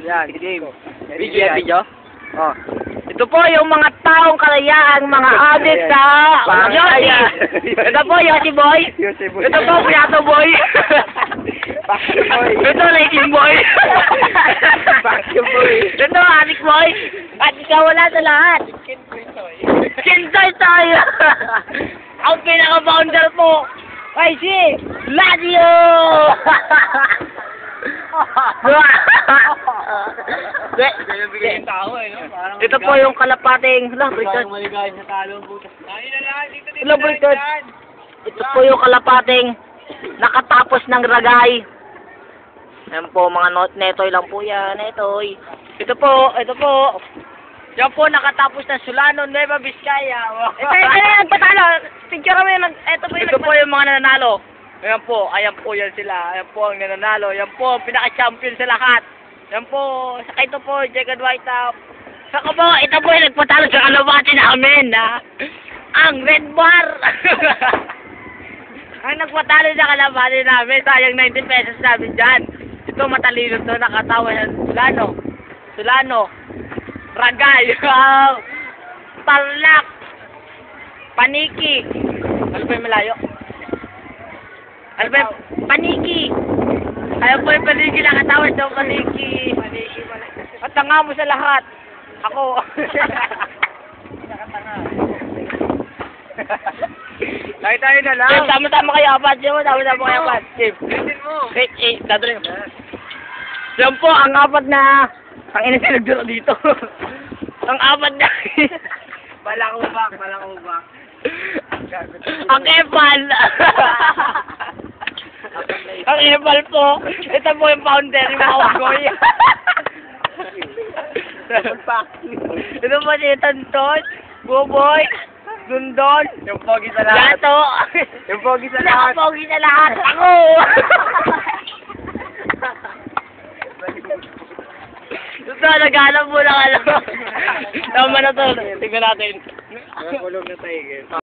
Yan, game. Video? Oh. Ito po yung mga taong kalayaang mga adik sa Yossi. Ito po, Yossi Boy. Ito po, Piato Boy. Ito, Racing Boy. Ito, Adik Boy. At ikaw wala sa lahat. Kintoy tayo. Ang pinaka-founder po ay si Ladio. Ito po yung kalapating Ito po yung kalapating nakatapos ng ragay. Ayan po mga netoy lang po yan, netoy. Ito po. Yan po nakatapos ng Solano, Nueva Vizcaya. Ito yung nagpatalo. Picture mo yun. Ito po yung mga nananalo. Ayan po yan sila. Ayan po ang nananalo. Ayan po, pinaka-champion sa lahat. Ayan po, saka ito po, Jacob Whiteout. Saka po, ito po yung nagpatalo sa kalabati namin, ang Red Bar. Ang nagpatalo sa kalabati namin, sayang 90 pesos namin dyan. Ito matalino to, nakatawa yan. Solano. Ragay. Tarlac. Paniki. Ano ba yung malayo? Paniki. Ayaw po yung paniki, nakatawad daw paniki. At tanga mo sa lahat. Ako. Tayo na lang. Tama-tama kayo apat. Tama-tama kayo apat. Dadalhin mo. Yan po, ang apat na ang ina siya nagduro dito. Ang apat na Balang ubak. Ang epal. Ang epal po. Ito po yung founder, yung mga Ugoy. Ito po si Tonton, Buboy, Dundon, yung pogi sa lahat. Lato. Yung pogi sa lahat. Ako. Ito, naghanap mo lang alam. Tama na to. Tingnan natin. Kulog na tayo.